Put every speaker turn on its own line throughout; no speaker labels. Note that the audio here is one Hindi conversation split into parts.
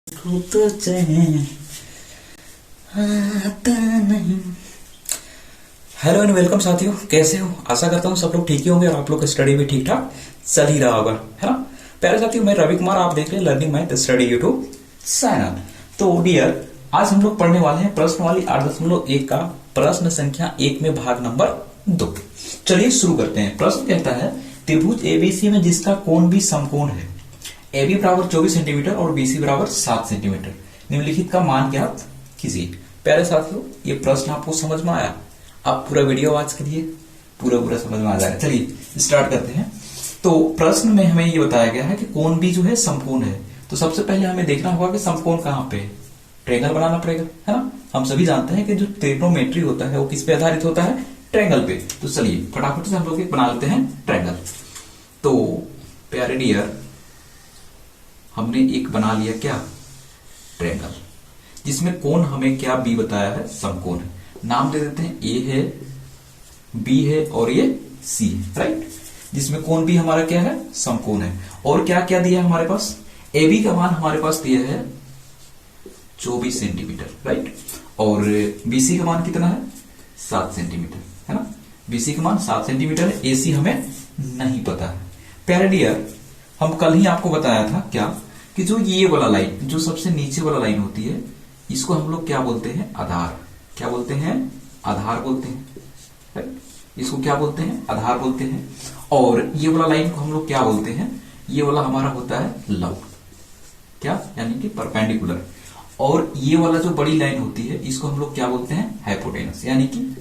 को तो चैन आता नहीं। हेलो एंड वेलकम साथियों, कैसे हो? आशा करता हूँ सब लोग ठीक ही होंगे और आप लोग का स्टडी भी ठीक ठाक चल ही रहा होगा, है ना। प्यारे साथियों, मैं रवि कुमार, आप देख रहे हैं learning math study YouTube channel. तो डियर, आज हम लोग पढ़ने वाले हैं प्रश्न वाली 8.1 का प्रश्न संख्या 1 में भाग नंबर 2। चलिए शुरू करते हैं। प्रश्न कहता है, त्रिभुज एबीसी में जिसका कोण भी समकोण है, ए बी बराबर 24 सेंटीमीटर और बीसी बराबर 7 सेंटीमीटर, निम्नलिखित का मान ज्ञात कीजिए। प्यारे साथियों, ये प्रश्न आपको समझ में आया? आप पूरा वीडियो वॉच करिए, पूरा समझ में आ जाएगा। चलिए स्टार्ट करते हैं। तो प्रश्न में हमें ये बताया गया है कि कोण भी जो है समकोण है। तो सबसे पहले हमें देखना होगा कि समकोण कहाँ पे है। ट्रायंगल बनाना पड़ेगा, है ना। हम सभी जानते हैं कि जो ट्रिग्नोमेट्री होता है वो किस पे आधारित होता है? ट्रायंगल पे। तो चलिए फटाफट से हम लोग एक बना लेते हैं ट्रायंगल। तो प्यारे डियर, हमने एक बना लिया क्या? ट्रायंगल, जिसमें कोण हमें क्या बी बताया है? समकोण है। नाम दे देते हैं, ए है, बी है और ये सी है, राइट। जिसमें कोण बी हमारा क्या है? समकोण है। और क्या क्या दिया है हमारे पास? ए बी का मान हमारे पास दिया है 24 सेंटीमीटर, राइट। और बीसी का मान कितना है? 7 सेंटीमीटर, है ना। बीसी का मान 7 सेंटीमीटर है। एसी हमें नहीं पता है। प्यारे डियर, हम कल ही आपको बताया था क्या कि जो ये वाला लाइन, जो सबसे नीचे वाला लाइन होती है, इसको हम लोग क्या बोलते हैं? आधार। क्या बोलते हैं? आधार बोलते हैं, राइट। इसको क्या बोलते हैं? आधार बोलते हैं। और ये वाला लाइन को हम लोग क्या बोलते हैं? ये वाला हमारा होता है लंब। क्या? यानी कि परपेंडिकुलर। और ये वाला जो बड़ी लाइन होती है, इसको हम लोग क्या बोलते हैं? हाइपोटेनस, यानी कि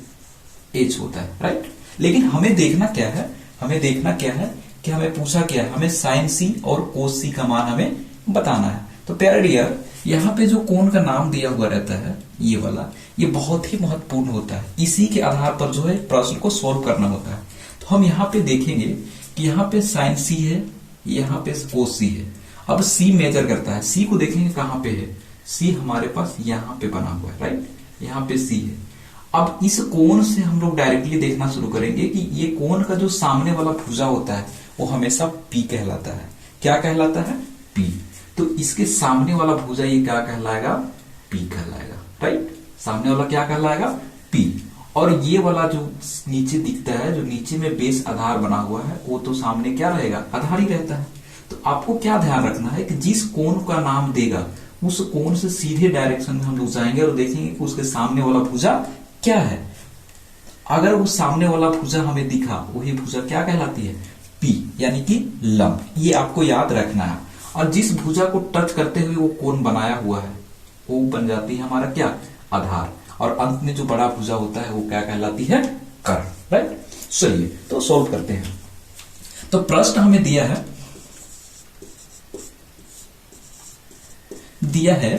एच होता है, राइट। लेकिन हमें देखना क्या है? हमें देखना क्या है कि हमें पूछा क्या है? हमें साइन सी और कोस सी का मान हमें बताना है। तो प्यारे डियर, यहाँ पे जो कोण का नाम दिया हुआ रहता है, ये वाला, ये बहुत ही महत्वपूर्ण होता है। इसी के आधार पर जो है प्रश्न को सोल्व करना होता है। तो हम यहाँ पे देखेंगे कि यहाँ पे साइन सी है, यहाँ पे कोस सी है। अब सी मेजर करता है, सी को देखेंगे कहाँ पे है। सी हमारे पास यहाँ पे बना हुआ है, राइट। यहाँ पे सी है। अब इस कोण से हम लोग डायरेक्टली देखना शुरू करेंगे कि ये कोण का जो सामने वाला भुजा होता है वो हमेशा पी कहलाता है। क्या कहलाता है? पी। तो इसके सामने वाला भुजा ये क्या कहलाएगा? पी कहलाएगा, राइट। सामने वाला क्या कहलाएगा? पी। और ये वाला जो नीचे दिखता है, जो नीचे में बेस आधार बना हुआ है, वो तो सामने क्या रहेगा? आधार ही रहता है। तो आपको क्या ध्यान रखना है कि जिस कोण का नाम देगा उस कोण से सीधे डायरेक्शन में हम लोग जाएंगे और देखेंगे कि उसके सामने वाला भुजा क्या है। अगर वो सामने वाला भुजा हमें दिखा, वही भुजा क्या कहलाती है? पी, यानी कि लंब। ये आपको याद रखना है। और जिस भुजा को टच करते हुए वो कोण बनाया हुआ है, वो बन जाती है हमारा क्या? आधार। और अंत में जो बड़ा भुजा होता है वो क्या कहलाती है? कर्ण, राइट। चलिए तो सॉल्व करते हैं। तो प्रश्न हमें दिया है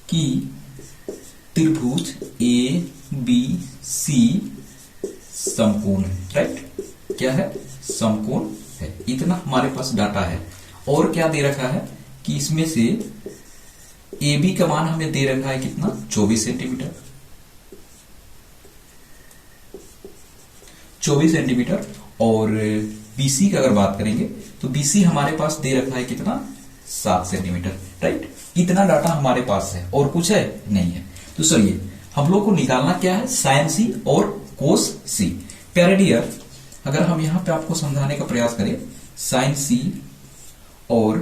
कि त्रिभुज ए बी सी समकोण है, राइट। क्या है? समकोण है। इतना हमारे पास डाटा है। और क्या दे रखा है कि इसमें से ए बी का मान हमें दे रखा है कितना? 24 सेंटीमीटर। 24 सेंटीमीटर। और बीसी की अगर बात करेंगे तो बीसी हमारे पास दे रखा है कितना? 7 सेंटीमीटर, राइट। इतना डाटा हमारे पास है और कुछ है नहीं है। तो चलिए हम लोग को निकालना क्या है? साइन सी और कोस सी। प्यारे डियर, अगर हम यहां पे आपको समझाने का प्रयास करें साइन सी और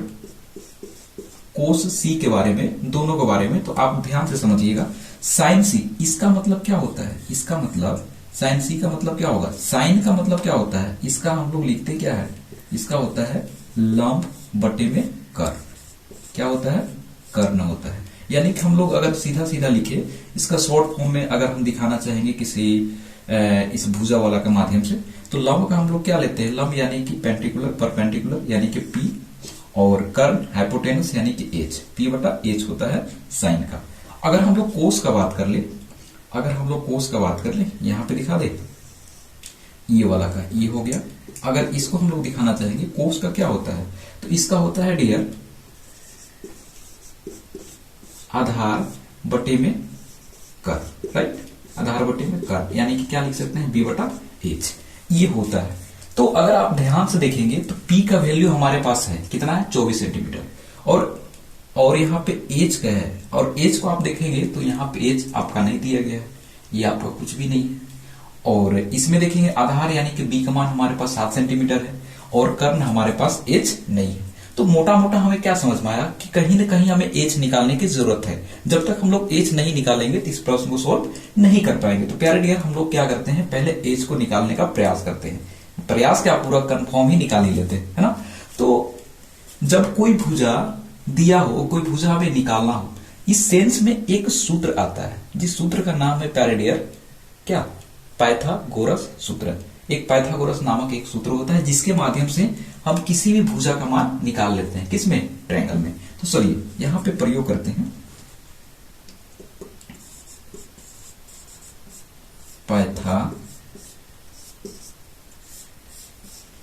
कोस सी के बारे में, दोनों के बारे में, तो आप ध्यान से समझिएगा। साइन सी, इसका मतलब क्या होता है? इसका मतलब, साइन सी का मतलब क्या होगा? साइन का मतलब क्या होता है? इसका हम लोग लिखते क्या है? इसका होता है लंब बटे में कर्ण। क्या होता है? कर्ण होता है। यानी कि हम लोग अगर सीधा सीधा लिखे, इसका शॉर्ट फॉर्म में अगर हम दिखाना चाहेंगे किसी इस भुजा वाला के माध्यम से, तो लंब का हम लोग क्या लेते हैं? लंब यानी कि पेंटिकुलर, परपेंडिकुलर यानी कि पी, और कर्ण हाइपोटेनस यानी कि एच। पी बटा एच होता है साइन का। अगर हम लोग कोस का बात कर ले, यहां पे दिखा दे, ये वाला का ये हो गया। अगर इसको हम लोग दिखाना चाहेंगे कोस का क्या होता है, तो इसका होता है डियर आधार बटे में कर्ण, राइट। आधार बटे में कर्ण, यानी कि क्या लिख सकते हैं? बी बटा एच। ये होता है। तो अगर आप ध्यान से देखेंगे तो P का वैल्यू हमारे पास है कितना है? 24 सेंटीमीटर। और और यहाँ पे एज क्या है, और एज को आप देखेंगे तो यहाँ पे एज आपका नहीं दिया गया है, ये आपका कुछ भी नहीं है। और इसमें देखेंगे आधार यानी कि बी का मान हमारे पास 7 सेंटीमीटर है और कर्ण हमारे पास एज नहीं है। तो मोटा मोटा हमें क्या समझ में आया कि कहीं ना कहीं हमें एज निकालने की जरूरत है। जब तक हम लोग एज नहीं निकालेंगे तो इस प्रश्न को सोल्व नहीं कर पाएंगे। तो प्यारे डियर, हम लोग क्या करते हैं, पहले एज को निकालने का प्रयास करते हैं। प्रयास क्या, पूरा कंफर्म ही निकाल ही लेते हैं, है ना। तो जब कोई भुजा दिया हो, कोई भुजा हमें निकालना हो, इस सेंस में एक सूत्र आता है जिस सूत्र का नाम है प्यारे डियर क्या, पाइथागोरस सूत्र। एक पाइथागोरस नामक एक सूत्र होता है जिसके माध्यम से हम किसी भी भुजा का मान निकाल लेते हैं। किसमें, ट्रायंगल में। तो चलिए यहां पे प्रयोग करते हैं।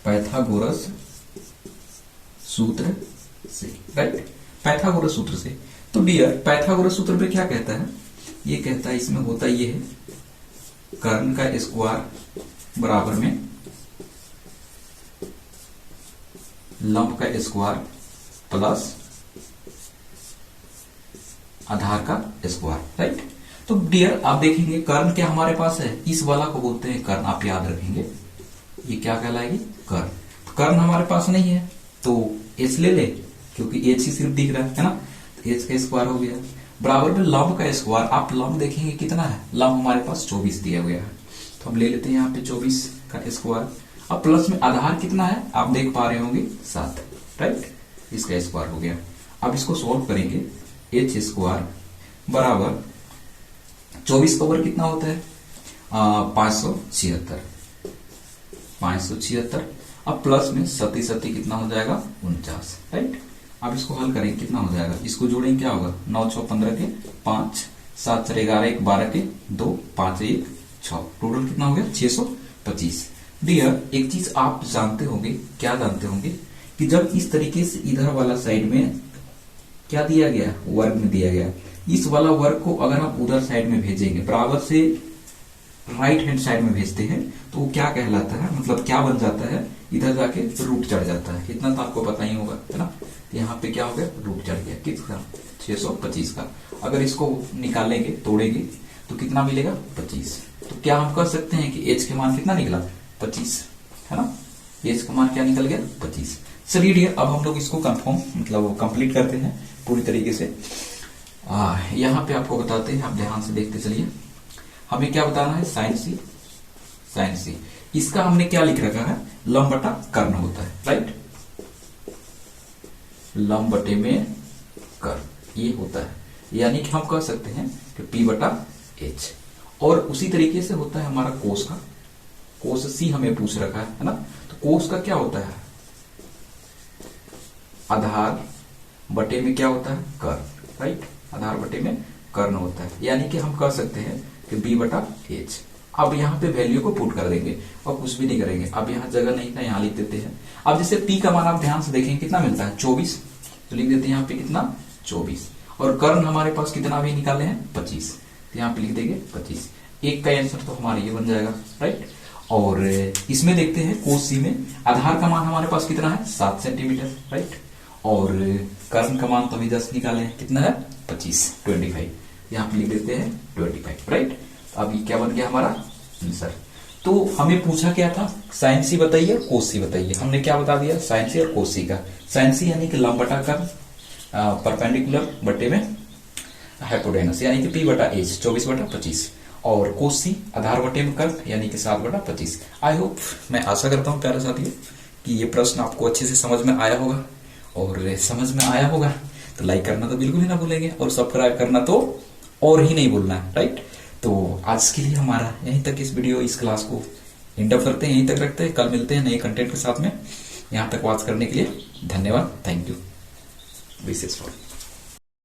पाइथागोरस सूत्र से, राइट, पाइथागोरस सूत्र से। तो डियर, पाइथागोरस सूत्र पे क्या कहता है, ये कहता है, इसमें होता ये है कर्ण का स्क्वायर बराबर में लंब का स्क्वायर प्लस आधार का स्क्वायर, राइट। तो डियर आप देखेंगे कर्ण क्या हमारे पास है, इस वाला को बोलते हैं कर्ण, आप याद रखेंगे ये क्या कहलाएगी, कर्ण। तो कर्ण हमारे पास नहीं है तो एच ले ले, क्योंकि एच ही सिर्फ दिख रहा है ना, तो एच का स्क्वायर हो गया बराबर में लंब का स्क्वायर। आप लंब देखेंगे कितना है, लंब हमारे पास 24 दिया गया है, तो हम ले लेते हैं यहाँ पे 24 का स्क्वायर। अब प्लस में आधार कितना है, आप देख पा रहे होंगे 7, राइट, इसका स्क्वायर हो गया। अब इसको सॉल्व करेंगे, एच स्क्वायर बराबर 24 का वर्ग कितना होता है, 576। अब प्लस में 37 कितना हो जाएगा, 49, राइट। अब इसको हल करेंगे, कितना हो जाएगा, इसको जोड़ेंगे क्या होगा, 9 6 15 के 5, 7 4 11 1 12 के 2, 5 1 6, टोटल कितना हो गया 625। डियर, एक चीज आप जानते होंगे, क्या जानते होंगे, कि जब इस तरीके से इधर वाला साइड में क्या दिया गया, वर्ग में दिया गया, इस वाला वर्ग को अगर आप उधर साइड में भेजेंगे, बराबर से राइट हैंड साइड में भेजते हैं, तो वो क्या कहलाता है, मतलब क्या बन जाता है, इधर जाके रूट चढ़ जाता है। इतना तो आपको पता ही होगा, है ना। यहाँ पे क्या हो गया, रूट चढ़ गया, किसका, 625 का। अगर इसको निकालेंगे, तोड़ेंगे, तो कितना मिलेगा, 25। तो क्या हम कह सकते हैं कि एच के मान कितना निकला, 25, है ना। एच का मान क्या निकल गया, 25। चलिए डियर, अब हम लोग इसको कंफर्म मतलब कंप्लीट करते हैं पूरी तरीके से। यहाँ पे आपको बताते हैं, आप ध्यान से देखते चलिए। हमें क्या बताना है, साइन सी। इसका हमने क्या लिख रखा है, लंब बटा कर्ण होता है, राइट, लंब बटे में कर्ण ये होता है, यानी कि हम कह सकते हैं कि P बटा H। और उसी तरीके से होता है हमारा कोस का, कोस C हमें पूछ रखा है ना। तो कोस का क्या होता है, आधार बटे में क्या होता है, कर्ण, राइट, आधार बटे में कर्ण होता है, यानी कि हम कह सकते हैं कि B बटा H। अब यहाँ पे वैल्यू को पुट कर देंगे और कुछ भी नहीं करेंगे। अब यहाँ जगह नहीं था, यहाँ लिख देते हैं। अब जैसे P का मान आप ध्यान से देखेंगे कितना मिलता है, 24, तो लिख देते हैं यहाँ पे कितना, 24। और कर्ण हमारे पास कितना भी निकाले हैं, 25, तो यहाँ पे लिख देंगे 25। एक का आंसर तो हमारा ये बन जाएगा, राइट। और इसमें देखते हैं कोस सी में आधार का मान हमारे पास कितना है, 7 सेंटीमीटर, राइट। और कर्ण का मान तो अभी 10 निकाले हैं, कितना है, 25, यहाँ पे लिख देते हैं 25, राइट। अब ये क्या बन गया हमारा आंसर। तो हमें पूछा क्या था, साइन सी बताइए और कोस सी बताइए। हमने क्या बता दिया, साइन सी और कोस सी का। साइन सी यानी कि लंब बटा कर्ण, परपेंडिकुलर बटे में हाइपोटेनस, यानी कि P बटा H 24 बटा 25, और कोस सी आधार बटे में कर्ण यानी कि 7 बटा 25। आई होप, मैं आशा करता हूँ प्यारे साथियों कि ये प्रश्न आपको अच्छे से समझ में आया होगा, और समझ में आया होगा तो लाइक करना तो बिल्कुल ही ना भूलेंगे, और सब्सक्राइब करना तो और ही नहीं भूलना है, राइट। तो आज के लिए हमारा यहीं तक, इस वीडियो इस क्लास को एंड अप करते हैं, यहीं तक रखते हैं। कल मिलते हैं नए कंटेंट के साथ में। यहाँ तक वॉच करने के लिए धन्यवाद, थैंक यू, विशेष फॉर।